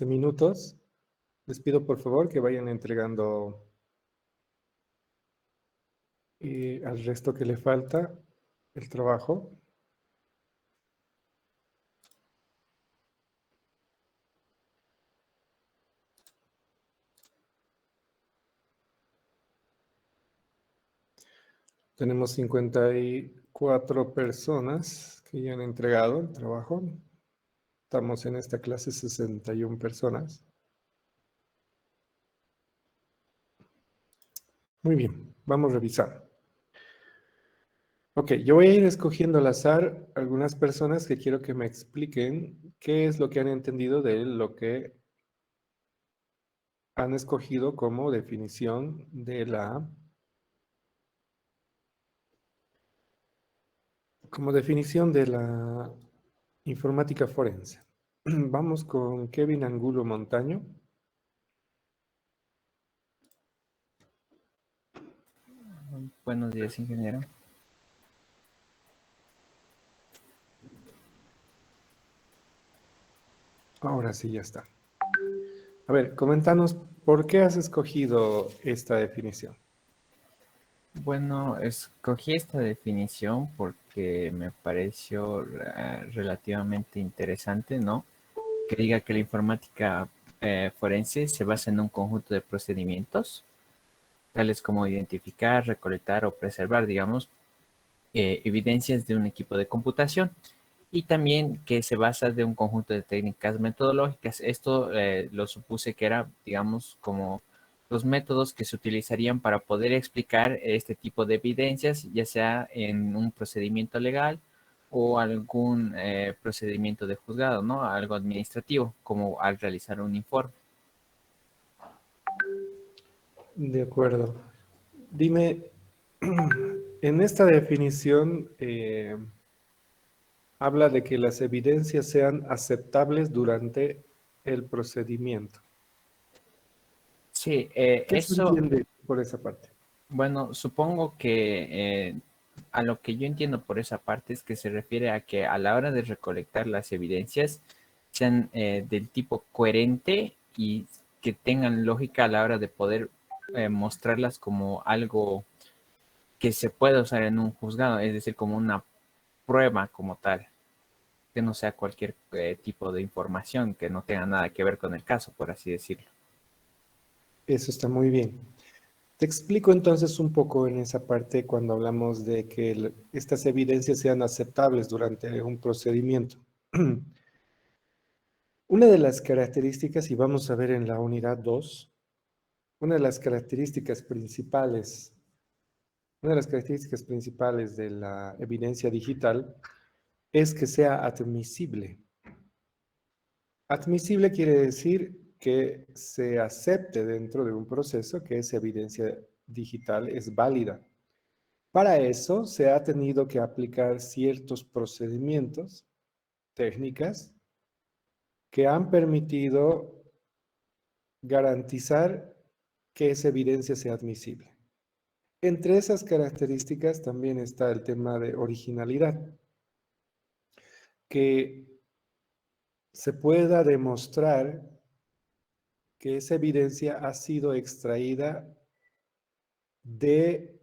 Minutos. Les pido por favor que vayan entregando al resto que le falta el trabajo. Tenemos 54 personas que ya han entregado el trabajo. Estamos en esta clase 61 personas. Muy bien, vamos a revisar. Ok, yo voy a ir escogiendo al azar algunas personas que quiero que me expliquen qué es lo que han entendido de lo que han escogido como definición de la informática forense. Vamos con Kevin Angulo Montaño. Buenos días, ingeniero. Ahora sí, ya está. A ver, coméntanos por qué has escogido esta definición. Bueno, escogí esta definición porque me pareció relativamente interesante, ¿no? Que diga que la informática forense se basa en un conjunto de procedimientos, tales como identificar, recolectar o preservar, digamos, evidencias de un equipo de computación. Y también que se basa de un conjunto de técnicas metodológicas. Esto lo supuse que era, digamos, como los métodos que se utilizarían para poder explicar este tipo de evidencias, ya sea en un procedimiento legal o algún procedimiento de juzgado, ¿no? Algo administrativo, como al realizar un informe. De acuerdo. Dime, en esta definición habla de que las evidencias sean aceptables durante el procedimiento. Sí, ¿Qué se eso, entiende por esa parte? bueno, supongo que a lo que yo entiendo por esa parte es que se refiere a que a la hora de recolectar las evidencias sean del tipo coherente y que tengan lógica a la hora de poder mostrarlas como algo que se pueda usar en un juzgado, es decir, como una prueba como tal, que no sea cualquier tipo de información que no tenga nada que ver con el caso, por así decirlo. Eso está muy bien. Te explico entonces un poco en esa parte cuando hablamos de que estas evidencias sean aceptables durante un procedimiento. Una de las características, y vamos a ver en la unidad 2, una de las características principales, una de las características principales de la evidencia digital es que sea admisible. Admisible quiere decir que se acepte dentro de un proceso que esa evidencia digital es válida. Para eso se ha tenido que aplicar ciertos procedimientos, técnicas, que han permitido garantizar que esa evidencia sea admisible. Entre esas características también está el tema de originalidad, que se pueda demostrar que esa evidencia ha sido extraída de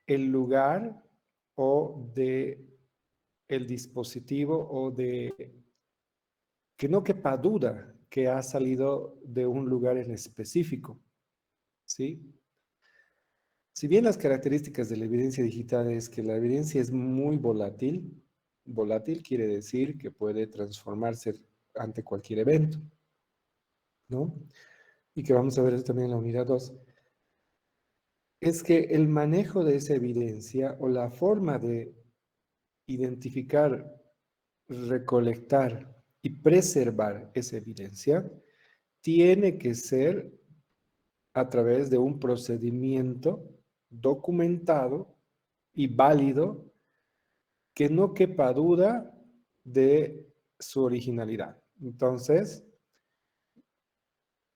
el lugar o de el dispositivo o de que no quepa duda que ha salido de un lugar en específico, ¿sí? Si bien las características de la evidencia digital es que la evidencia es muy volátil, volátil quiere decir que puede transformarse ante cualquier evento, ¿no? Y que vamos a ver eso también en la unidad 2, es que el manejo de esa evidencia o la forma de identificar, recolectar y preservar esa evidencia tiene que ser a través de un procedimiento documentado y válido que no quepa duda de su originalidad. Entonces,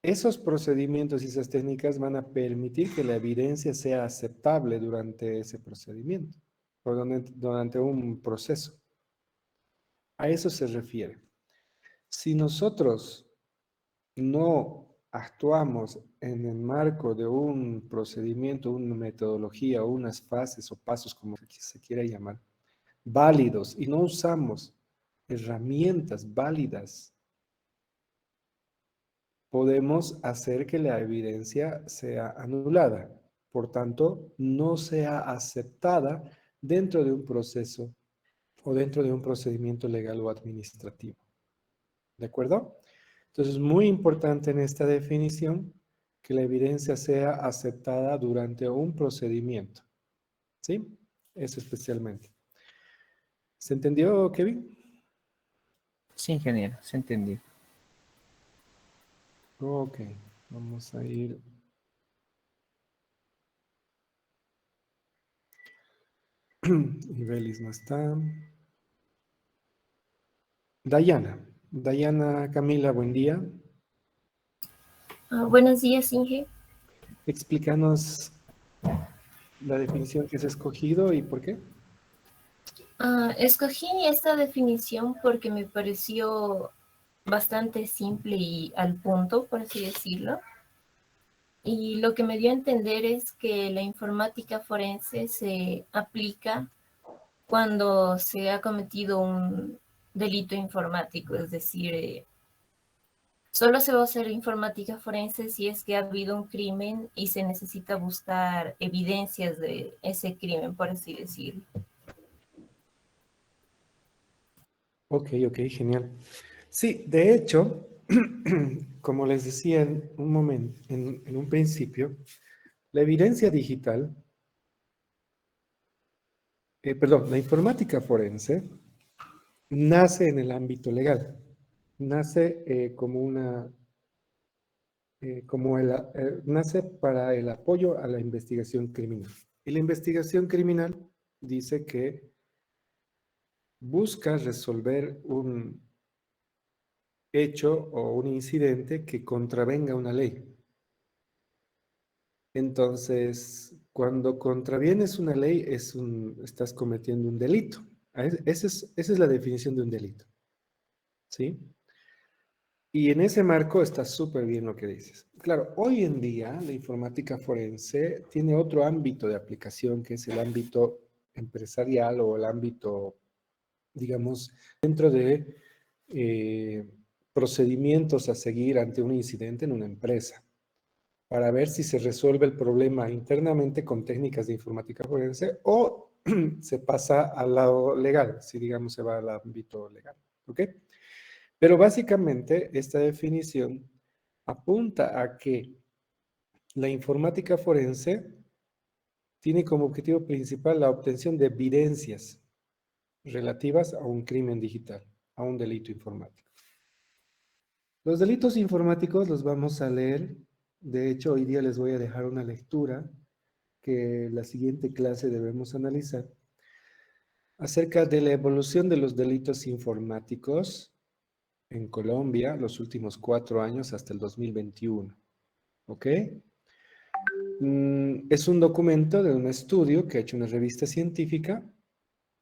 esos procedimientos y esas técnicas van a permitir que la evidencia sea aceptable durante ese procedimiento o durante un proceso. A eso se refiere. Si nosotros no actuamos en el marco de un procedimiento, una metodología, unas fases o pasos, como se quiera llamar, válidos, y no usamos herramientas válidas, podemos hacer que la evidencia sea anulada. Por tanto, no sea aceptada dentro de un proceso o dentro de un procedimiento legal o administrativo. ¿De acuerdo? Entonces, es muy importante en esta definición que la evidencia sea aceptada durante un procedimiento. ¿Sí? Eso especialmente. ¿Se entendió, Kevin? Sí, ingeniero, se entendió. Ok, vamos a ir. Ibelis no está. Dayana. Dayana Camila, buen día. Buenos días, Inge. Explícanos la definición que has escogido y por qué. Escogí esta definición porque me pareció bastante simple y al punto, por así decirlo. Y lo que me dio a entender es que la informática forense se aplica cuando se ha cometido un delito informático, es decir, solo se va a hacer informática forense si es que ha habido un crimen y se necesita buscar evidencias de ese crimen, por así decirlo. Ok, genial. Sí, de hecho, como les decía en un momento, en un principio, la evidencia digital, perdón, la informática forense nace en el ámbito legal, nace nace para el apoyo a la investigación criminal. Y la investigación criminal dice que busca resolver un hecho o un incidente que contravenga una ley. Entonces, cuando contravienes una ley, estás cometiendo un delito. Esa es la definición de un delito. ¿Sí? Y en ese marco está súper bien lo que dices. Claro, hoy en día la informática forense tiene otro ámbito de aplicación, que es el ámbito empresarial o el ámbito, digamos, dentro de procedimientos a seguir ante un incidente en una empresa, para ver si se resuelve el problema internamente con técnicas de informática forense o se pasa al lado legal, si digamos se va al ámbito legal. ¿Ok? Pero básicamente esta definición apunta a que la informática forense tiene como objetivo principal la obtención de evidencias relativas a un crimen digital, a un delito informático. Los delitos informáticos los vamos a leer. De hecho, hoy día les voy a dejar una lectura que la siguiente clase debemos analizar acerca de la evolución de los delitos informáticos en Colombia los últimos 4 años hasta el 2021. ¿Ok? Es un documento de un estudio que ha hecho una revista científica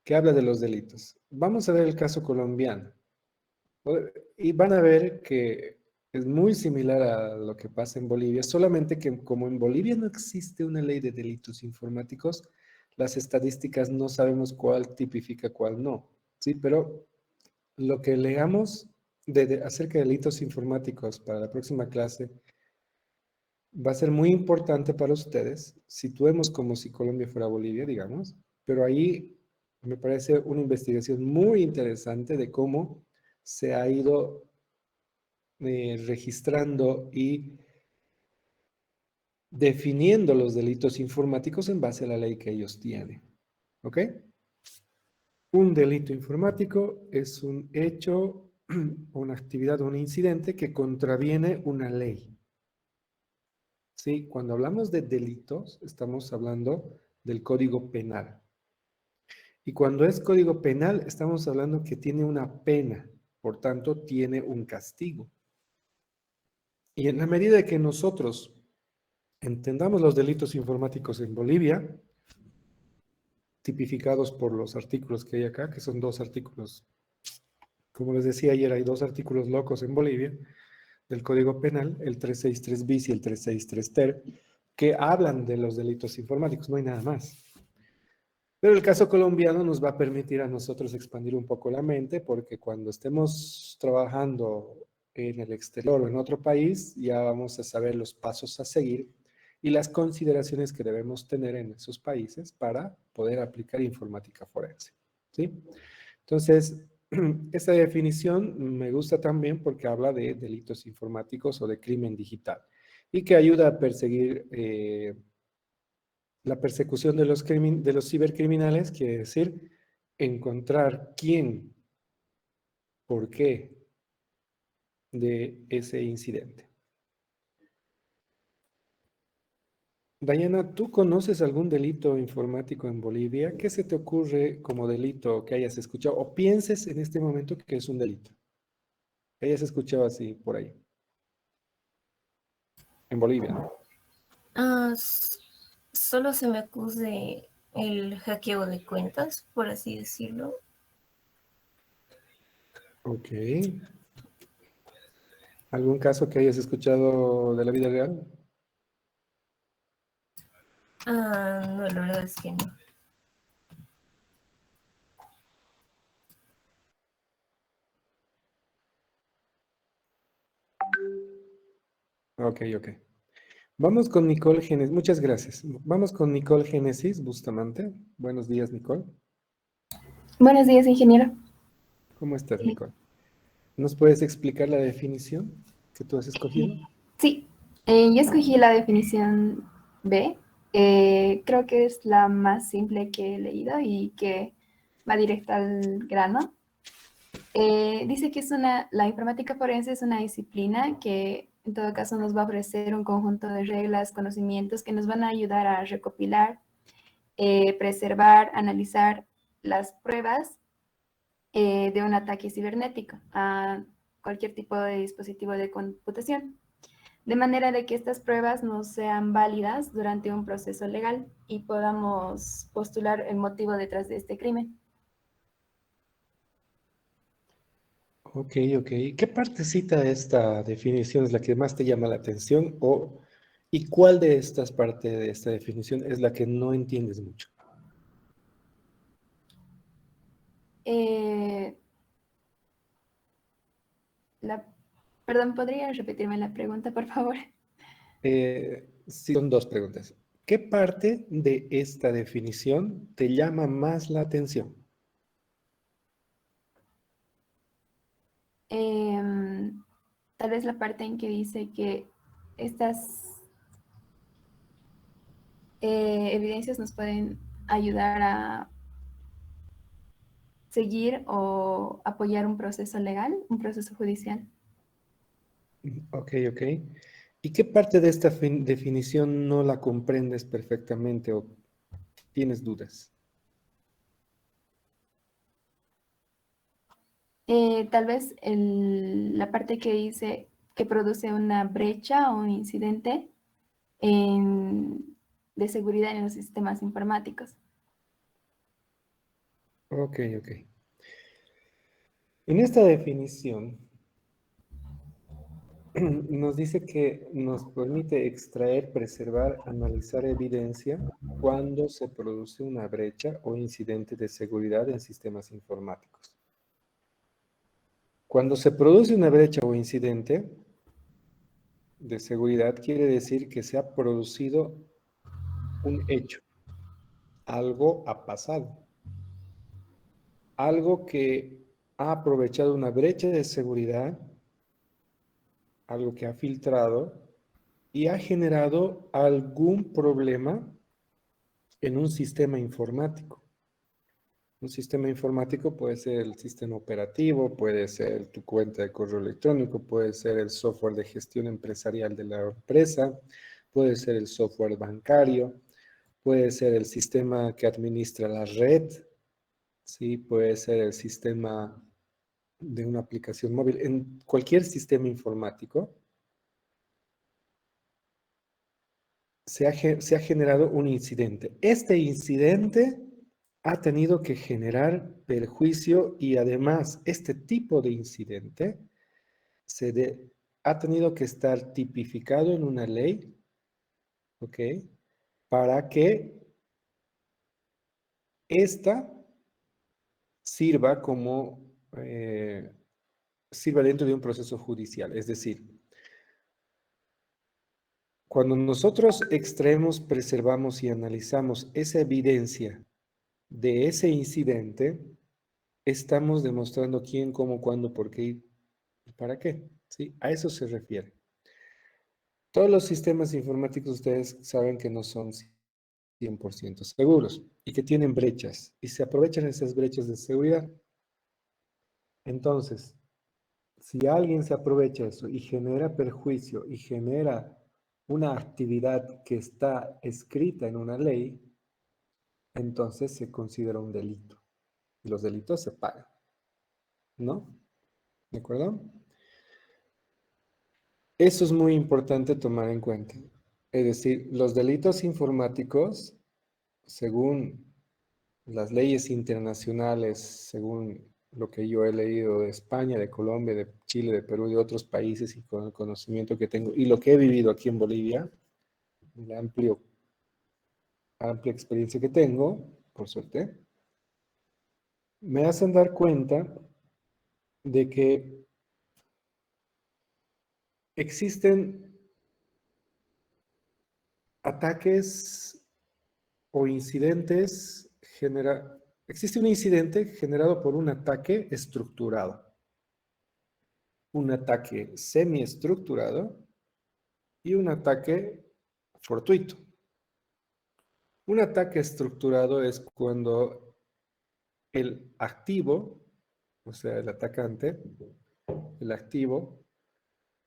que habla de los delitos. Vamos a ver el caso colombiano. Y van a ver que es muy similar a lo que pasa en Bolivia, solamente que como en Bolivia no existe una ley de delitos informáticos, las estadísticas no sabemos cuál tipifica, cuál no. Sí, pero lo que leamos acerca de delitos informáticos para la próxima clase va a ser muy importante para ustedes. Situemos como si Colombia fuera Bolivia, digamos, pero ahí me parece una investigación muy interesante de cómo se ha ido registrando y definiendo los delitos informáticos en base a la ley que ellos tienen. ¿Ok? Un delito informático es un hecho, una actividad o un incidente que contraviene una ley. ¿Sí? Cuando hablamos de delitos, estamos hablando del Código Penal. Y cuando es Código Penal, estamos hablando que tiene una pena, por tanto, tiene un castigo. Y en la medida que nosotros entendamos los delitos informáticos en Bolivia, tipificados por los artículos que hay acá, que son 2 artículos, como les decía ayer, hay 2 artículos locos en Bolivia, del Código Penal, el 363 bis y el 363 ter, que hablan de los delitos informáticos, no hay nada más. Pero el caso colombiano nos va a permitir a nosotros expandir un poco la mente, porque cuando estemos trabajando en el exterior o en otro país, ya vamos a saber los pasos a seguir y las consideraciones que debemos tener en esos países para poder aplicar informática forense, ¿sí? Entonces, esta definición me gusta también porque habla de delitos informáticos o de crimen digital y que ayuda a perseguir la persecución de los cibercriminales, quiere decir encontrar quién, por qué de ese incidente. Dayana, ¿tú conoces algún delito informático en Bolivia? ¿Qué se te ocurre como delito que hayas escuchado o pienses en este momento que es un delito? Que hayas escuchado así por ahí. En Bolivia, ¿no? Solo se me acusa el hackeo de cuentas, por así decirlo. Ok. ¿Algún caso que hayas escuchado de la vida real? No, la verdad es que no. Ok, ok. Vamos con Nicole Génesis. Muchas gracias. Vamos con Nicole Génesis Bustamante. Buenos días, Nicole. Buenos días, ingeniero. ¿Cómo estás, Nicole? ¿Nos puedes explicar la definición que tú has escogido? Sí, yo escogí la definición B. Creo que es la más simple que he leído y que va directa al grano. Dice que la informática forense es una disciplina que en todo caso nos va a ofrecer un conjunto de reglas, conocimientos que nos van a ayudar a recopilar, preservar, analizar las pruebas de un ataque cibernético a cualquier tipo de dispositivo de computación, de manera de que estas pruebas no sean válidas durante un proceso legal y podamos postular el motivo detrás de este crimen. Ok, ok. ¿Qué partecita de esta definición es la que más te llama la atención y cuál de estas partes de esta definición es la que no entiendes mucho? Eh, Perdón, ¿podría repetirme la pregunta, por favor? Sí, son dos preguntas. ¿Qué parte de esta definición te llama más la atención? Tal vez la parte en que dice que estas evidencias nos pueden ayudar a seguir o apoyar un proceso legal, un proceso judicial. Ok, ok. ¿Y qué parte de esta definición no la comprendes perfectamente o tienes dudas? Tal vez la parte que dice que produce una brecha o un incidente de seguridad en los sistemas informáticos. Ok, ok. En esta definición nos dice que nos permite extraer, preservar, analizar evidencia cuando se produce una brecha o incidente de seguridad en sistemas informáticos. Cuando se produce una brecha o incidente de seguridad, quiere decir que se ha producido un hecho, algo ha pasado, algo que ha aprovechado una brecha de seguridad, algo que ha filtrado y ha generado algún problema en un sistema informático. Un sistema informático puede ser el sistema operativo, puede ser tu cuenta de correo electrónico, puede ser el software de gestión empresarial de la empresa, puede ser el software bancario, puede ser el sistema que administra la red, ¿sí? Puede ser el sistema de una aplicación móvil. En cualquier sistema informático se ha generado un incidente. Este incidente ha tenido que generar perjuicio y además este tipo de incidente ha tenido que estar tipificado en una ley, ¿ok? Para que esta sirva como, sirva dentro de un proceso judicial. Es decir, cuando nosotros extraemos, preservamos y analizamos esa evidencia de ese incidente, estamos demostrando quién, cómo, cuándo, por qué y para qué. ¿Sí? A eso se refiere. Todos los sistemas informáticos ustedes saben que no son 100% seguros y que tienen brechas y se aprovechan esas brechas de seguridad. Entonces, si alguien se aprovecha de eso y genera perjuicio y genera una actividad que está escrita en una ley, entonces se considera un delito. Y los delitos se pagan, ¿no? ¿De acuerdo? Eso es muy importante tomar en cuenta. Es decir, los delitos informáticos, según las leyes internacionales, según lo que yo he leído de España, de Colombia, de Chile, de Perú, de otros países y con el conocimiento que tengo y lo que he vivido aquí en Bolivia, la amplia experiencia que tengo, por suerte, me hacen dar cuenta de que existen ataques o incidentes, existe un incidente generado por un ataque estructurado, un ataque semiestructurado y un ataque fortuito. Un ataque estructurado es cuando el activo, o sea, el atacante, el activo,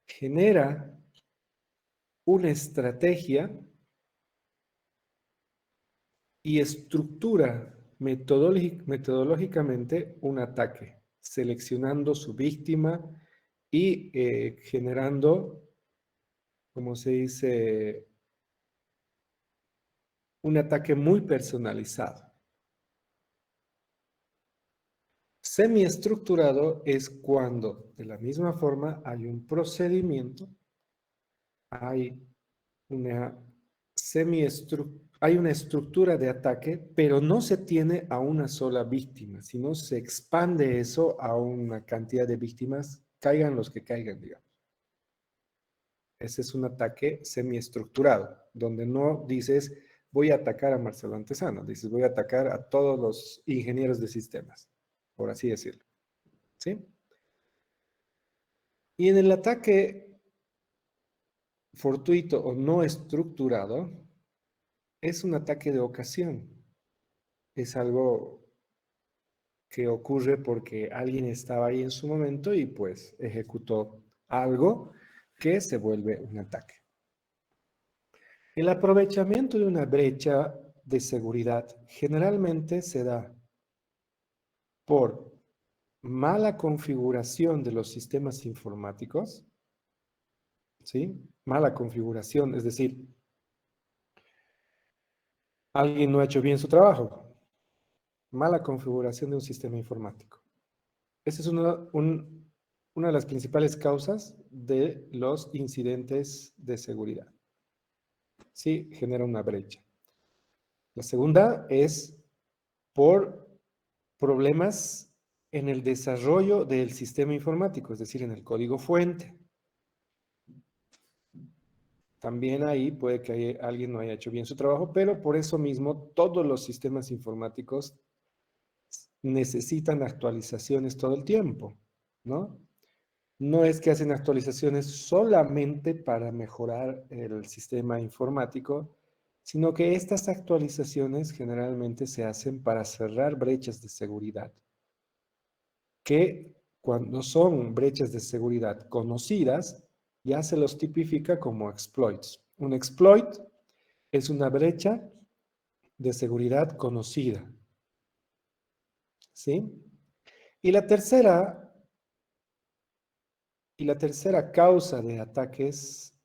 genera una estrategia y estructura metodológicamente un ataque, seleccionando su víctima y generando, como se dice, un ataque muy personalizado. Semiestructurado es cuando, de la misma forma, hay un procedimiento, hay una hay una estructura de ataque, pero no se tiene a una sola víctima, sino se expande eso a una cantidad de víctimas, caigan los que caigan, digamos. Ese es un ataque semiestructurado, donde no dices, voy a atacar a Marcelo Antesano, dices, voy a atacar a todos los ingenieros de sistemas, por así decirlo. ¿Sí? Y en el ataque fortuito o no estructurado, es un ataque de ocasión. Es algo que ocurre porque alguien estaba ahí en su momento y pues ejecutó algo que se vuelve un ataque. El aprovechamiento de una brecha de seguridad generalmente se da por mala configuración de los sistemas informáticos, ¿sí? Mala configuración, es decir, alguien no ha hecho bien su trabajo. Mala configuración de un sistema informático. Esa es una de las principales causas de los incidentes de seguridad. Sí, genera una brecha. La segunda es por problemas en el desarrollo del sistema informático, es decir, en el código fuente. También ahí puede que alguien no haya hecho bien su trabajo, pero por eso mismo todos los sistemas informáticos necesitan actualizaciones todo el tiempo, ¿no? No es que hacen actualizaciones solamente para mejorar el sistema informático, sino que estas actualizaciones generalmente se hacen para cerrar brechas de seguridad, que cuando son brechas de seguridad conocidas, ya se los tipifica como exploits. Un exploit es una brecha de seguridad conocida, ¿sí? Y la tercera causa de ataques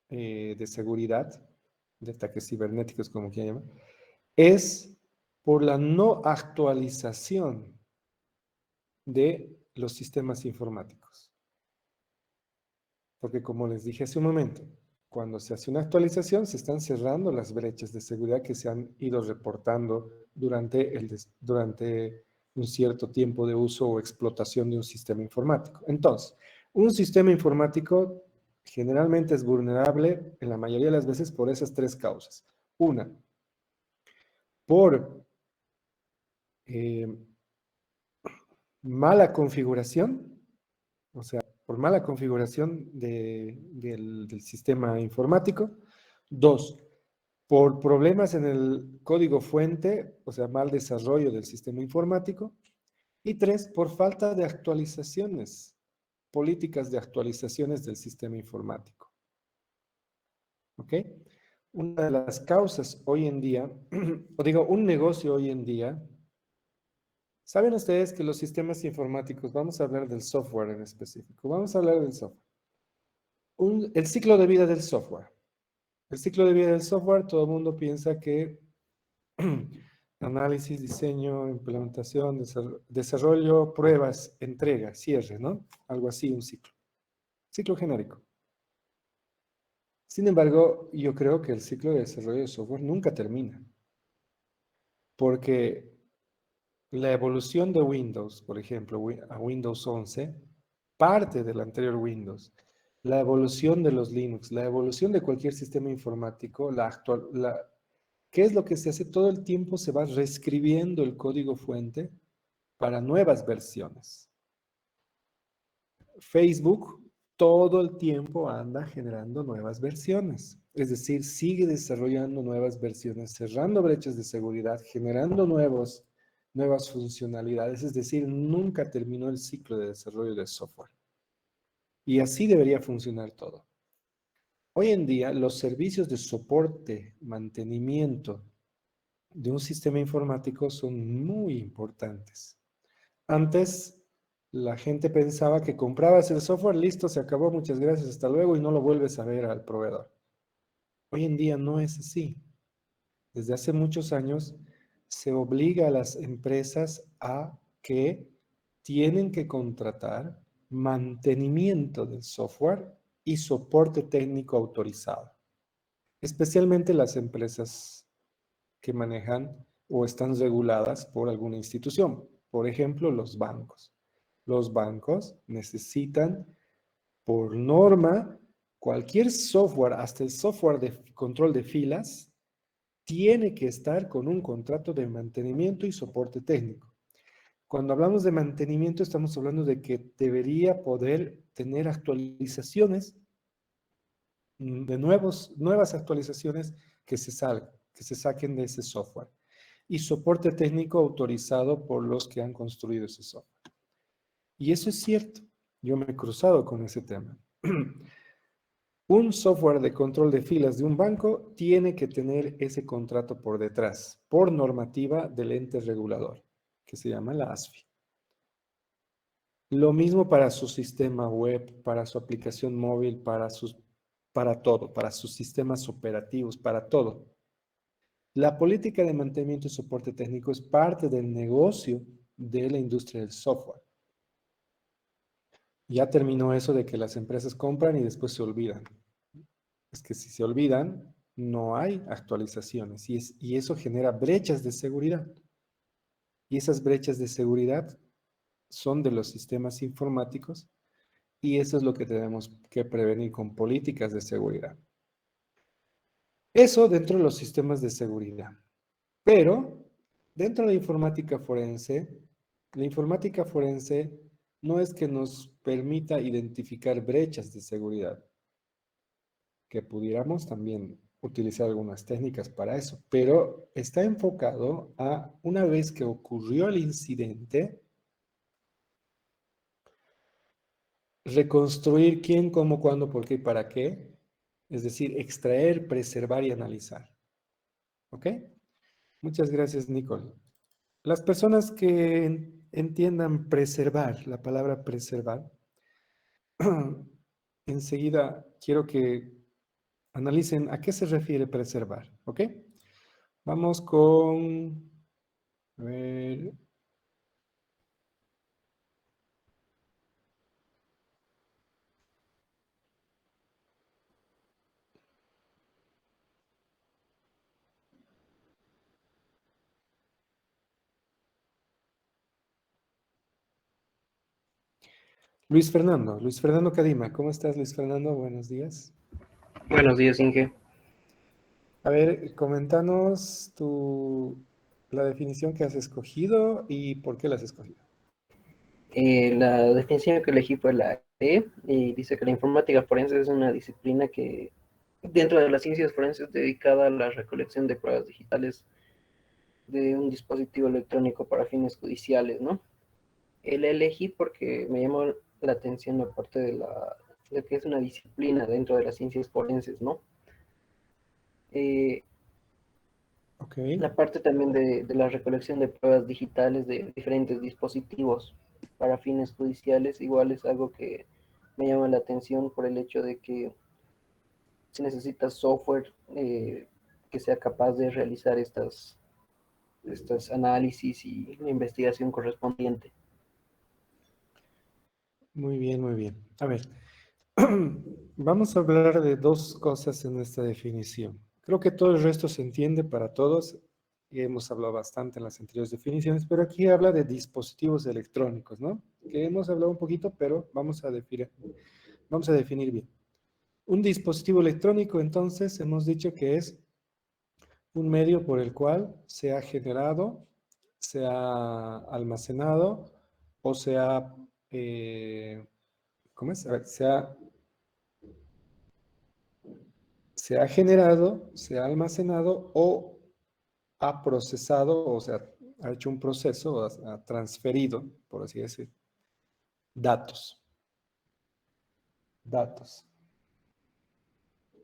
de seguridad, de ataques cibernéticos, como quieran llamar, es por la no actualización de los sistemas informáticos. Porque como les dije hace un momento, cuando se hace una actualización, se están cerrando las brechas de seguridad que se han ido reportando durante un cierto tiempo de uso o explotación de un sistema informático. Entonces, un sistema informático generalmente es vulnerable en la mayoría de las veces por esas tres causas. Una, por eh, mala configuración, o sea, por mala configuración del sistema informático. Dos, por problemas en el código fuente, o sea, mal desarrollo del sistema informático. Y tres, por falta de actualizaciones, políticas de actualizaciones del sistema informático. ¿Ok? Una de las causas hoy en día, o digo, un negocio hoy en día, ¿saben ustedes que los sistemas informáticos, vamos a hablar del software en específico, vamos a hablar del software. El ciclo de vida del software. El ciclo de vida del software, todo el mundo piensa que análisis, diseño, implementación, desarrollo, pruebas, entrega, cierre, ¿no? Algo así, un ciclo. Ciclo genérico. Sin embargo, yo creo que el ciclo de desarrollo de software nunca termina. Porque la evolución de Windows, por ejemplo, a Windows 11, parte del anterior Windows. La evolución de los Linux, la evolución de cualquier sistema informático, ¿qué es lo que se hace? Todo el tiempo se va reescribiendo el código fuente para nuevas versiones. Facebook todo el tiempo anda generando nuevas versiones. Es decir, sigue desarrollando nuevas versiones, cerrando brechas de seguridad, generando nuevas funcionalidades. Es decir, nunca terminó el ciclo de desarrollo de software. Y así debería funcionar todo. Hoy en día, los servicios de soporte, mantenimiento de un sistema informático son muy importantes. Antes, la gente pensaba que comprabas el software, listo, se acabó, muchas gracias, hasta luego, y no lo vuelves a ver al proveedor. Hoy en día no es así. Desde hace muchos años se obliga a las empresas a que tienen que contratar mantenimiento del software y soporte técnico autorizado, especialmente las empresas que manejan o están reguladas por alguna institución, por ejemplo, los bancos. Los bancos necesitan, por norma, cualquier software, hasta el software de control de filas, tiene que estar con un contrato de mantenimiento y soporte técnico. Cuando hablamos de mantenimiento, estamos hablando de que debería poder tener actualizaciones, nuevas actualizaciones que se saquen de ese software. Y soporte técnico autorizado por los que han construido ese software. Y eso es cierto. Yo me he cruzado con ese tema. Un software de control de filas de un banco tiene que tener ese contrato por detrás, por normativa del ente regulador, que se llama la ASFI. Lo mismo para su sistema web, para su aplicación móvil, para todo, para sus sistemas operativos, para todo. La política de mantenimiento y soporte técnico es parte del negocio de la industria del software. Ya terminó eso de que las empresas compran y después se olvidan. Es que si se olvidan, no hay actualizaciones y eso genera brechas de seguridad. Y esas brechas de seguridad son de los sistemas informáticos y eso es lo que tenemos que prevenir con políticas de seguridad. Eso dentro de los sistemas de seguridad. Pero dentro de la informática forense no es que nos permita identificar brechas de seguridad, que pudiéramos también utilizar algunas técnicas para eso, pero está enfocado a una vez que ocurrió el incidente, reconstruir quién, cómo, cuándo, por qué y para qué, es decir, extraer, preservar y analizar. ¿Ok? Muchas gracias, Nicole. Las personas que entiendan preservar, la palabra preservar, enseguida quiero que analicen a qué se refiere preservar, ¿ok? Vamos con, a ver, Luis Fernando Cadima, ¿cómo estás, Luis Fernando? Buenos días. Buenos días, Inge. A ver, coméntanos la definición que has escogido y por qué la has escogido. La definición que elegí fue la E y dice que la informática forense es una disciplina que dentro de las ciencias forenses dedicada a la recolección de pruebas digitales de un dispositivo electrónico para fines judiciales, ¿no? La elegí porque me llamó la atención la parte de que es una disciplina dentro de las ciencias forenses, ¿no? Eh, Ok, la parte también de la recolección de pruebas digitales de diferentes dispositivos para fines judiciales, igual es algo que me llama la atención por el hecho de que se necesita software que sea capaz de realizar estos análisis y la investigación correspondiente. muy bien, muy bien. A ver, vamos a hablar de dos cosas en esta definición. Creo que todo el resto se entiende para todos y hemos hablado bastante en las anteriores definiciones, pero aquí habla de dispositivos electrónicos, ¿no? Que hemos hablado un poquito, pero vamos a definir bien. Un dispositivo electrónico, entonces, hemos dicho que es un medio por el cual se ha generado, se ha almacenado o se ha, ¿cómo es? A ver, se ha generado, se ha almacenado o ha procesado, o sea, ha hecho un proceso, o ha transferido, por así decir, datos. Datos.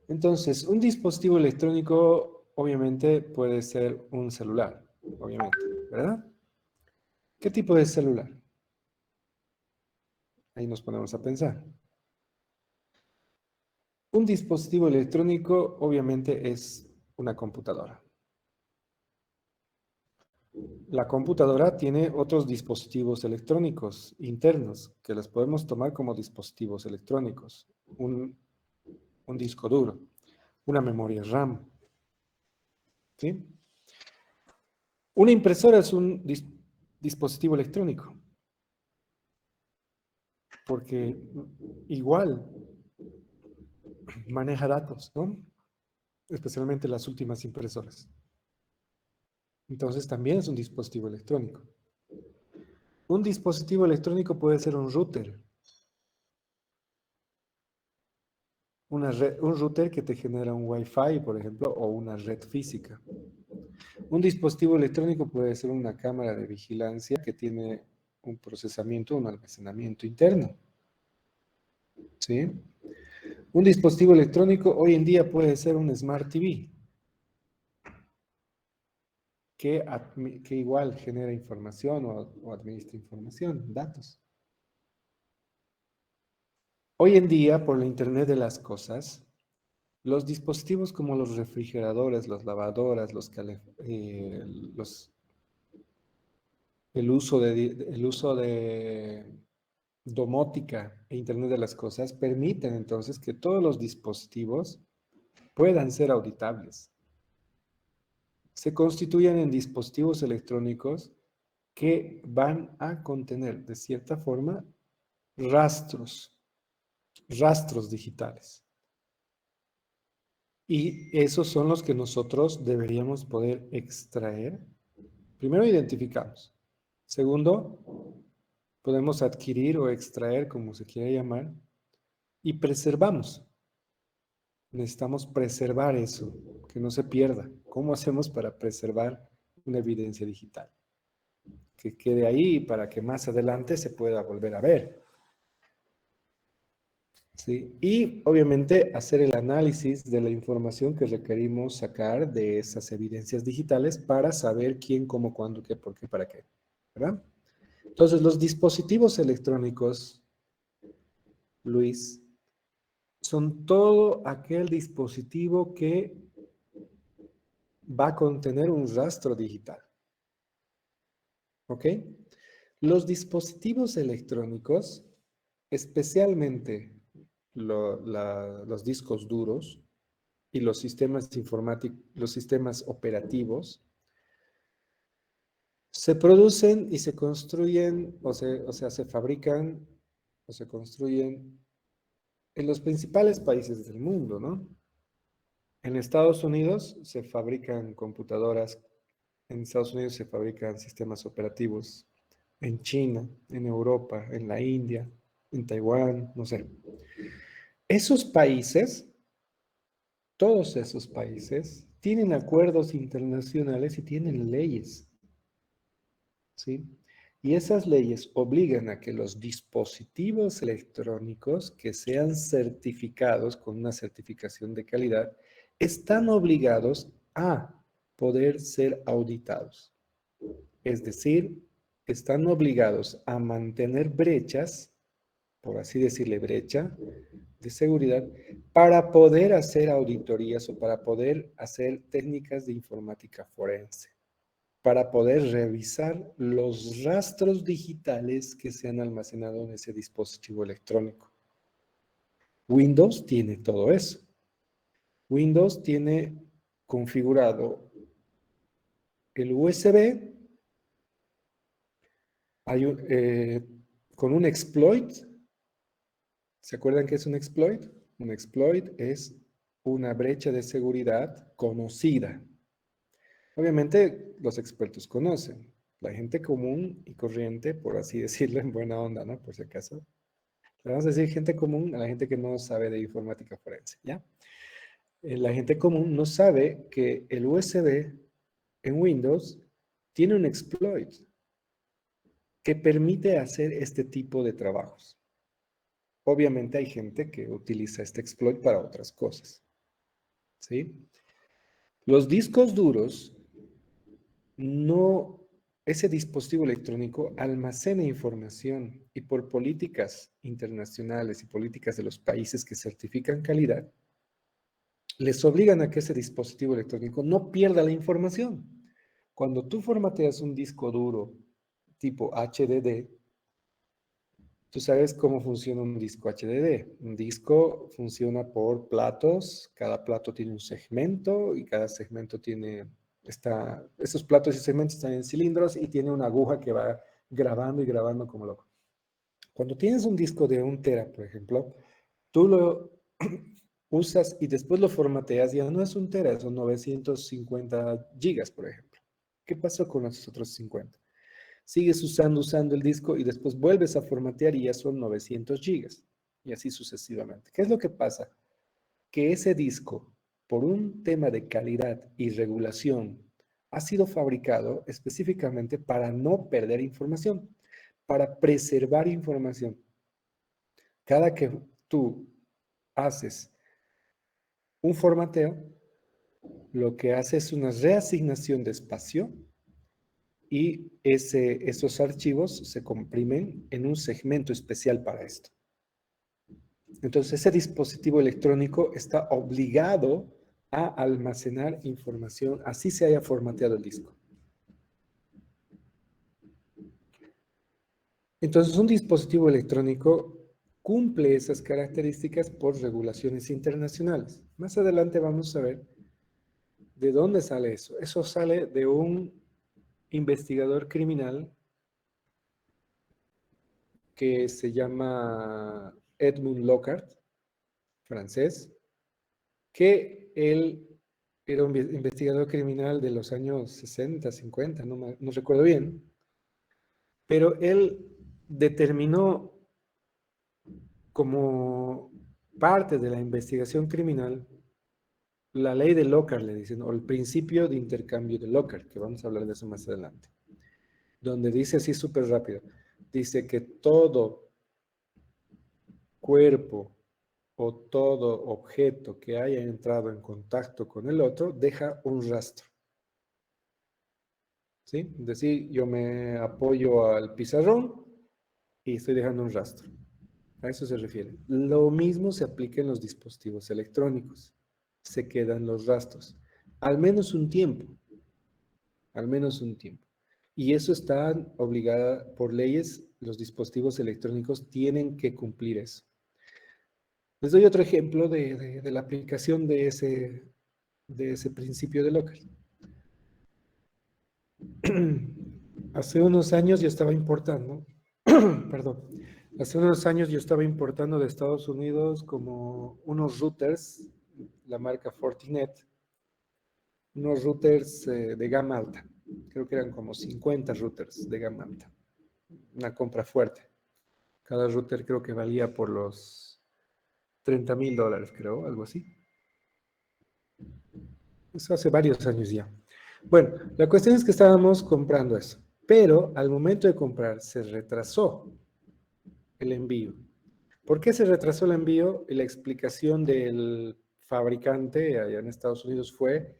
Entonces, un dispositivo electrónico obviamente puede ser un celular, obviamente, ¿verdad? ¿Qué tipo de celular? Ahí nos ponemos a pensar. Un dispositivo electrónico obviamente es una computadora. La computadora tiene otros dispositivos electrónicos internos que los podemos tomar como dispositivos electrónicos. Un disco duro, una memoria RAM, ¿sí? Una impresora es un dispositivo electrónico, porque igual maneja datos, ¿no? Especialmente las últimas impresoras. Entonces también es un dispositivo electrónico. Un dispositivo electrónico puede ser un router. Un router que te genera un Wi-Fi, por ejemplo, o una red física. Un dispositivo electrónico puede ser una cámara de vigilancia que tiene un procesamiento, un almacenamiento interno. ¿Sí? Un dispositivo electrónico hoy en día puede ser un Smart TV, que igual genera información o administra información, datos. Hoy en día, por la Internet de las cosas, los dispositivos como los refrigeradores, las lavadoras, el uso de domótica e Internet de las cosas permiten entonces que todos los dispositivos puedan ser auditables. Se constituyen en dispositivos electrónicos que van a contener, de cierta forma, rastros digitales. Y esos son los que nosotros deberíamos poder extraer. Primero, identificamos. Segundo, podemos adquirir o extraer, como se quiera llamar, y preservamos. Necesitamos preservar eso, que no se pierda. ¿Cómo hacemos para preservar una evidencia digital? Que quede ahí para que más adelante se pueda volver a ver. ¿Sí? Y obviamente hacer el análisis de la información que requerimos sacar de esas evidencias digitales para saber quién, cómo, cuándo, qué, por qué, para qué. ¿Verdad? Entonces, los dispositivos electrónicos, Luis, son todo aquel dispositivo que va a contener un rastro digital. ¿Ok? Los dispositivos electrónicos, especialmente los discos duros y los sistemas informáticos, los sistemas operativos, se producen y se construyen, o sea, se fabrican, o se construyen en los principales países del mundo, ¿no? En Estados Unidos se fabrican computadoras, en Estados Unidos se fabrican sistemas operativos, en China, en Europa, en la India, en Taiwán, no sé. Esos países, todos esos países, tienen acuerdos internacionales y tienen leyes, ¿sí? Y esas leyes obligan a que los dispositivos electrónicos que sean certificados con una certificación de calidad están obligados a poder ser auditados. Es decir, están obligados a mantener brechas, por así decirle brecha, de seguridad, para poder hacer auditorías o para poder hacer técnicas de informática forense, para poder revisar los rastros digitales que se han almacenado en ese dispositivo electrónico. Windows tiene todo eso. Windows tiene configurado el USB con un exploit. ¿Se acuerdan qué es un exploit? Un exploit es una brecha de seguridad conocida. Obviamente los expertos conocen. La gente común y corriente, por así decirlo en buena onda, ¿no? Por si acaso. Le vamos a decir gente común a la gente que no sabe de informática forense, ¿ya? La gente común no sabe que el USB en Windows tiene un exploit que permite hacer este tipo de trabajos. Obviamente hay gente que utiliza este exploit para otras cosas, ¿sí? Los discos duros, ese dispositivo electrónico almacena información y por políticas internacionales y políticas de los países que certifican calidad, les obligan a que ese dispositivo electrónico no pierda la información. Cuando tú formateas un disco duro tipo HDD, tú sabes cómo funciona un disco HDD. Un disco funciona por platos, cada plato tiene un segmento y cada segmento tiene, esos platos y segmentos están en cilindros y tiene una aguja que va grabando y grabando como loco. Cuando tienes un disco de 1 tera, por ejemplo, tú lo usas y después lo formateas, ya no es 1 tera, son 950 gigas, por ejemplo. ¿Qué pasó con los otros 50? Sigues usando el disco y después vuelves a formatear y ya son 900 gigas. Y así sucesivamente. ¿Qué es lo que pasa? Que ese disco, por un tema de calidad y regulación, ha sido fabricado específicamente para no perder información, para preservar información. Cada que tú haces un formateo, lo que hace es una reasignación de espacio y esos archivos se comprimen en un segmento especial para esto. Entonces, ese dispositivo electrónico está obligado a almacenar información, así se haya formateado el disco. Entonces, un dispositivo electrónico cumple esas características por regulaciones internacionales. Más adelante vamos a ver de dónde sale eso. Eso sale de un investigador criminal que se llama Edmund Lockhart, francés, que él era un investigador criminal de los años 60, 50, no recuerdo bien, pero él determinó como parte de la investigación criminal la ley de Lockhart, le dicen, o el principio de intercambio de Lockhart, que vamos a hablar de eso más adelante, donde dice así súper rápido, dice que todo cuerpo o todo objeto que haya entrado en contacto con el otro deja un rastro. ¿Sí? Es decir, yo me apoyo al pizarrón y estoy dejando un rastro. A eso se refiere. Lo mismo se aplica en los dispositivos electrónicos. Se quedan los rastros. Al menos un tiempo. Al menos un tiempo. Y eso está obligada por leyes. Los dispositivos electrónicos tienen que cumplir eso. Les doy otro ejemplo de la aplicación de ese principio de Lockhart. Hace unos años yo estaba importando, perdón, Hace unos años yo estaba importando de Estados Unidos como unos routers, la marca Fortinet, unos routers de gama alta. Creo que eran como 50 routers de gama alta. Una compra fuerte. Cada router creo que valía por los $30,000, creo, algo así. Eso hace varios años ya. Bueno, la cuestión es que estábamos comprando eso, pero al momento de comprar se retrasó el envío. ¿Por qué se retrasó el envío? Y la explicación del fabricante allá en Estados Unidos fue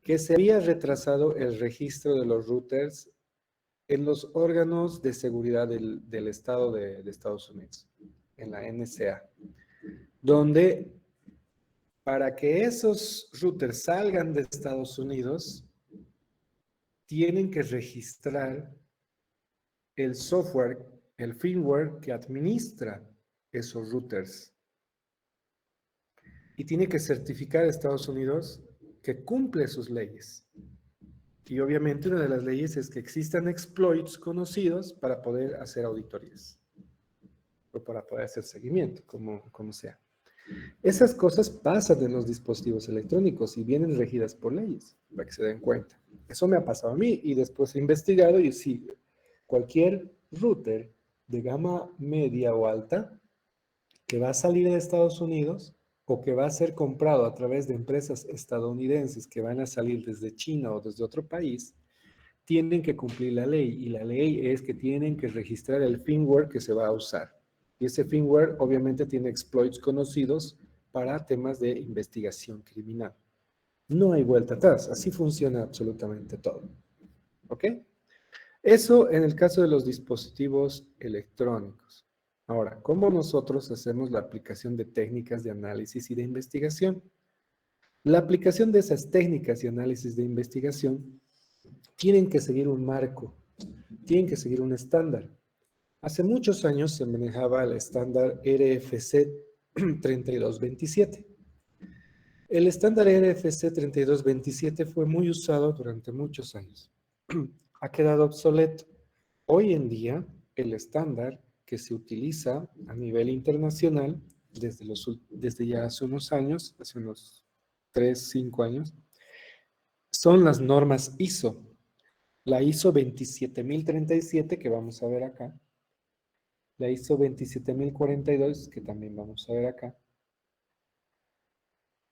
que se había retrasado el registro de los routers en los órganos de seguridad del Estado de Estados Unidos, en la NSA, donde para que esos routers salgan de Estados Unidos, tienen que registrar el software, el firmware que administra esos routers. Y tiene que certificar a Estados Unidos que cumple sus leyes. Y obviamente una de las leyes es que existan exploits conocidos para poder hacer auditorías o para poder hacer seguimiento, como sea. Esas cosas pasan en los dispositivos electrónicos y vienen regidas por leyes, para que se den cuenta. Eso me ha pasado a mí y después he investigado y sí, cualquier router de gama media o alta que va a salir de Estados Unidos o que va a ser comprado a través de empresas estadounidenses que van a salir desde China o desde otro país, tienen que cumplir la ley y la ley es que tienen que registrar el firmware que se va a usar. Y ese firmware obviamente tiene exploits conocidos para temas de investigación criminal. No hay vuelta atrás, así funciona absolutamente todo. ¿Ok? Eso en el caso de los dispositivos electrónicos. Ahora, ¿cómo nosotros hacemos la aplicación de técnicas de análisis y de investigación? La aplicación de esas técnicas y análisis de investigación tienen que seguir un marco, tienen que seguir un estándar. Hace muchos años se manejaba el estándar RFC 3227. El estándar RFC 3227 fue muy usado durante muchos años. Ha quedado obsoleto. Hoy en día, el estándar que se utiliza a nivel internacional, desde ya hace unos años, hace unos 3, 5 años, son las normas ISO. La ISO 27037, que vamos a ver acá. La ISO 27042, que también vamos a ver acá.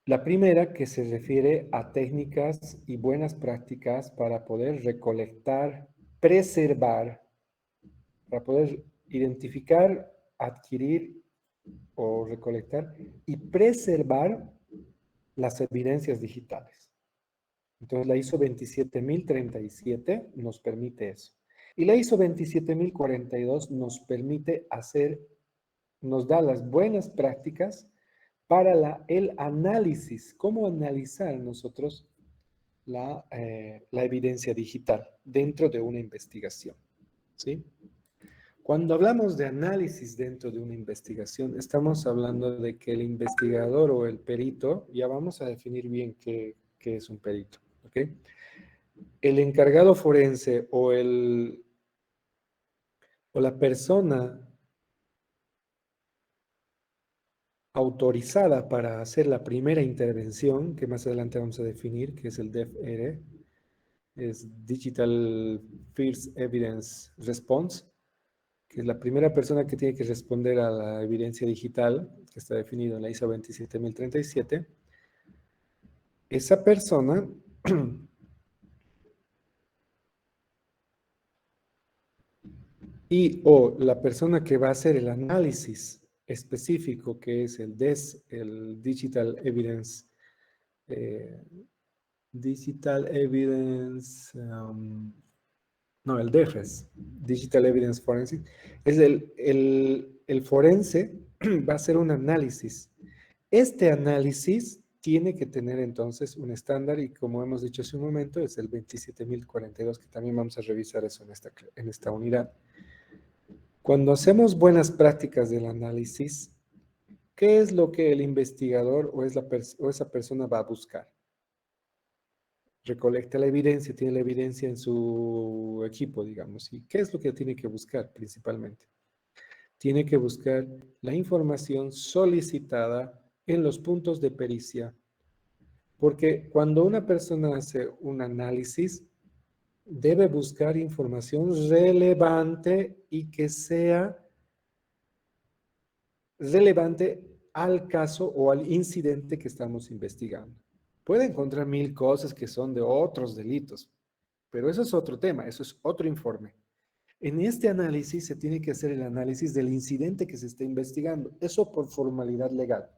La primera, que se refiere a técnicas y buenas prácticas para poder recolectar, preservar, para poder identificar, adquirir o recolectar y preservar las evidencias digitales. Entonces la ISO 27037 nos permite eso. Y la ISO 27042 nos permite nos da las buenas prácticas para el análisis, cómo analizar nosotros la evidencia digital dentro de una investigación. ¿Sí? Cuando hablamos de análisis dentro de una investigación, estamos hablando de que el investigador o el perito, ya vamos a definir bien qué es un perito, ¿ok? El encargado forense o la persona autorizada para hacer la primera intervención, que más adelante vamos a definir, que es el DFR, es Digital First Evidence Response, que es la primera persona que tiene que responder a la evidencia digital, que está definido en la ISO 27037. Esa persona o la persona que va a hacer el análisis específico, que es el Digital Evidence, el DEFES, Digital Evidence Forensic, es el forense va a hacer un análisis. Este análisis tiene que tener entonces un estándar y como hemos dicho hace un momento, es el 27042, que también vamos a revisar eso en esta unidad. Cuando hacemos buenas prácticas del análisis, ¿qué es lo que el investigador o esa persona va a buscar? Recolecta la evidencia, tiene la evidencia en su equipo, digamos. ¿Y qué es lo que tiene que buscar principalmente? tiene que buscar la información solicitada en los puntos de pericia. Porque cuando una persona hace un análisis, debe buscar información relevante y que sea relevante al caso o al incidente que estamos investigando. Puede encontrar mil cosas que son de otros delitos, pero eso es otro tema, eso es otro informe. En este análisis se tiene que hacer el análisis del incidente que se está investigando, eso por formalidad legal.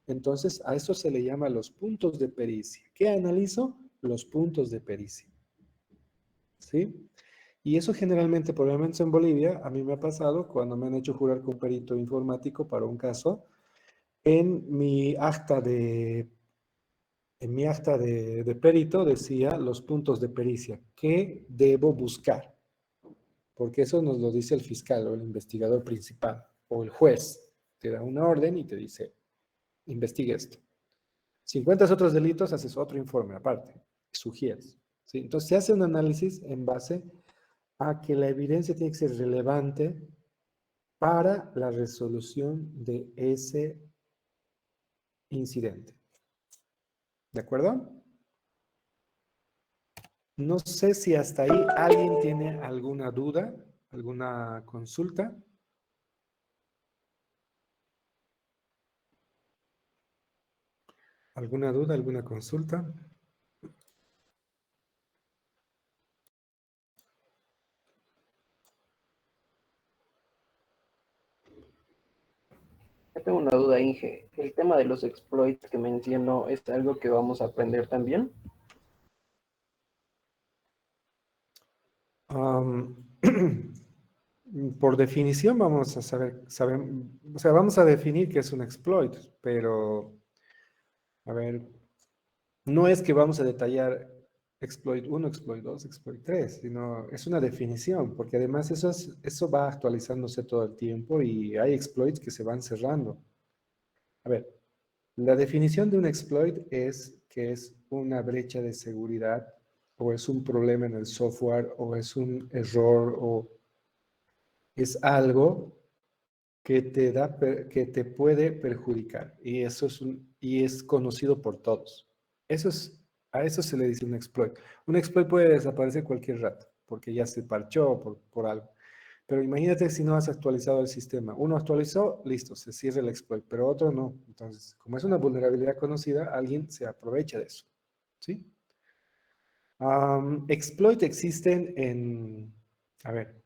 Entonces, a eso se le llama los puntos de pericia. ¿Qué analizo? Los puntos de pericia. ¿Sí? Y eso generalmente, por lo menos en Bolivia, a mí me ha pasado cuando me han hecho jurar con perito informático para un caso, en mi acta de perito decía los puntos de pericia. ¿Qué debo buscar? Porque eso nos lo dice el fiscal o el investigador principal o el juez. Te da una orden y te dice, investigue esto. Si encuentras otros delitos, haces otro informe aparte, sugieres. ¿Sí? Entonces se hace un análisis en base a que la evidencia tiene que ser relevante para la resolución de ese incidente. ¿De acuerdo? No sé si hasta ahí alguien tiene alguna duda, alguna consulta. ¿Alguna duda, alguna consulta? Yo tengo una duda, Inge. ¿El tema de los exploits que menciono es algo que vamos a aprender también? Por definición vamos a o sea, vamos a definir qué es un exploit, pero, a ver, no es que vamos a detallar exploit 1, exploit 2, exploit 3, sino es una definición, porque además eso va actualizándose todo el tiempo y hay exploits que se van cerrando. A ver, la definición de un exploit es que es una brecha de seguridad o es un problema en el software o es un error o es algo que que te puede perjudicar y eso y es conocido por todos. A eso se le dice un exploit. Un exploit puede desaparecer cualquier rato porque ya se parchó por algo. Pero imagínate si no has actualizado el sistema. Uno actualizó, listo, se cierra el exploit, pero otro no. Entonces, como es una vulnerabilidad conocida, alguien se aprovecha de eso. ¿Sí? Exploit existen a ver,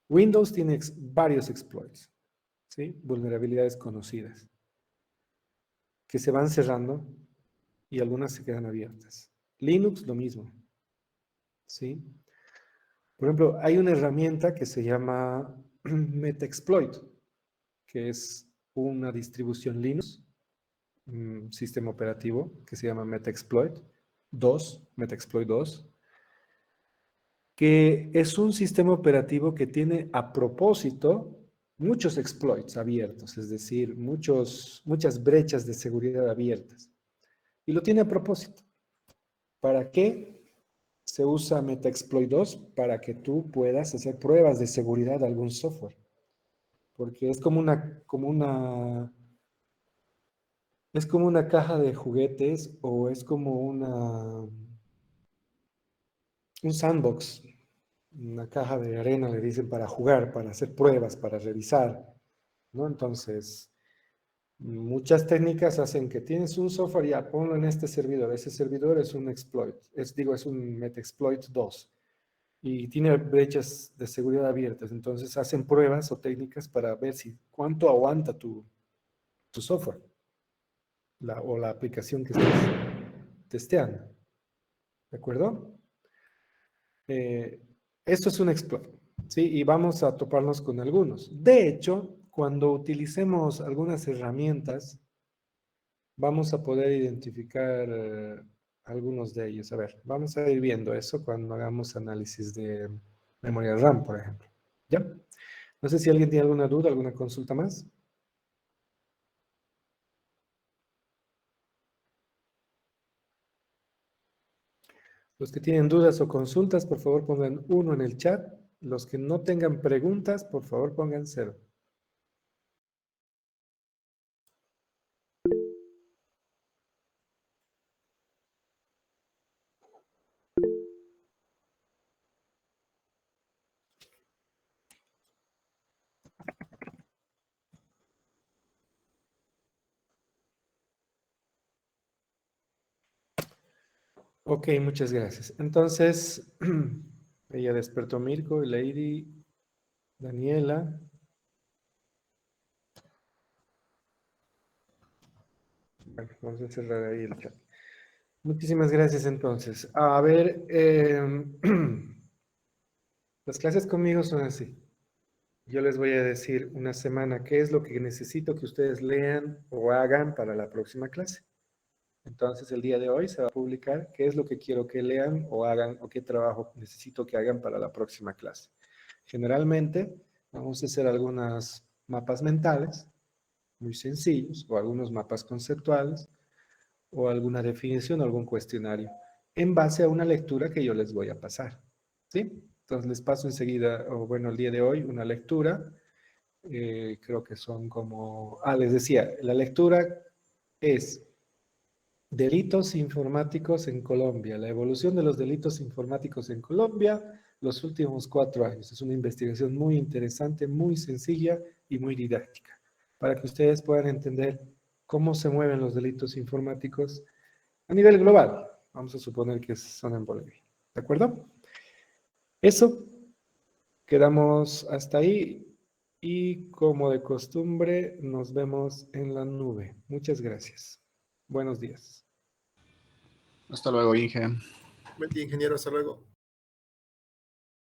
Windows tiene varios exploits, ¿sí? Vulnerabilidades conocidas, que se van cerrando y algunas se quedan abiertas. Linux, lo mismo, ¿sí? Por ejemplo, hay una herramienta que se llama Metaexploit, que es una distribución Linux, un sistema operativo que se llama Metaexploit 2, Metaexploit 2, que es un sistema operativo que tiene a propósito muchos exploits abiertos, es decir, muchas brechas de seguridad abiertas. Y lo tiene a propósito. ¿Para qué se usa Metaexploit 2? Para que tú puedas hacer pruebas de seguridad de algún software. Porque es como una caja de juguetes o es como un sandbox, una caja de arena, le dicen, para jugar, para hacer pruebas, para revisar, ¿no? Entonces, muchas técnicas hacen que tienes un software, ya ponlo en este servidor. Ese servidor es un exploit, es un Metaexploit 2 y tiene brechas de seguridad abiertas. Entonces, hacen pruebas o técnicas para ver cuánto aguanta tu software o la aplicación que estás testeando. ¿De acuerdo? Eh, Esto es un exploit, ¿sí? Y vamos a toparnos con algunos. De hecho, cuando utilicemos algunas herramientas, vamos a poder identificar algunos de ellos. A ver, vamos a ir viendo eso cuando hagamos análisis de memoria RAM, por ejemplo. ¿Ya? No sé si alguien tiene alguna duda, alguna consulta más. Los que tienen dudas o consultas, por favor pongan uno en el chat Los que no tengan preguntas, por favor pongan 0. Ok, muchas gracias. Entonces, ella despertó Mirko, Lady, Daniela. Bueno, vamos a cerrar ahí el chat. Muchísimas gracias entonces. A ver, las clases conmigo son así. Yo les voy a decir una semana qué es lo que necesito que ustedes lean o hagan para la próxima clase. Entonces, el día de hoy se va a publicar qué es lo que quiero que lean o hagan o qué trabajo necesito que hagan para la próxima clase. Generalmente, vamos a hacer algunos mapas mentales, muy sencillos, o algunos mapas conceptuales, o alguna definición o algún cuestionario, en base a una lectura que yo les voy a pasar. ¿Sí? Entonces, les paso enseguida, o bueno, el día de hoy, una lectura. Creo que son como... les decía, la lectura es Delitos informáticos en Colombia, la evolución de los delitos informáticos en Colombia los últimos 4 años. Es una investigación muy interesante, muy sencilla y muy didáctica, para que ustedes puedan entender cómo se mueven los delitos informáticos a nivel global. Vamos a suponer que son en Bolivia. ¿De acuerdo? Eso, quedamos hasta ahí y como de costumbre nos vemos en la nube. Muchas gracias. Buenos días. Hasta luego, Inge. Buen día, ingeniero. Hasta luego.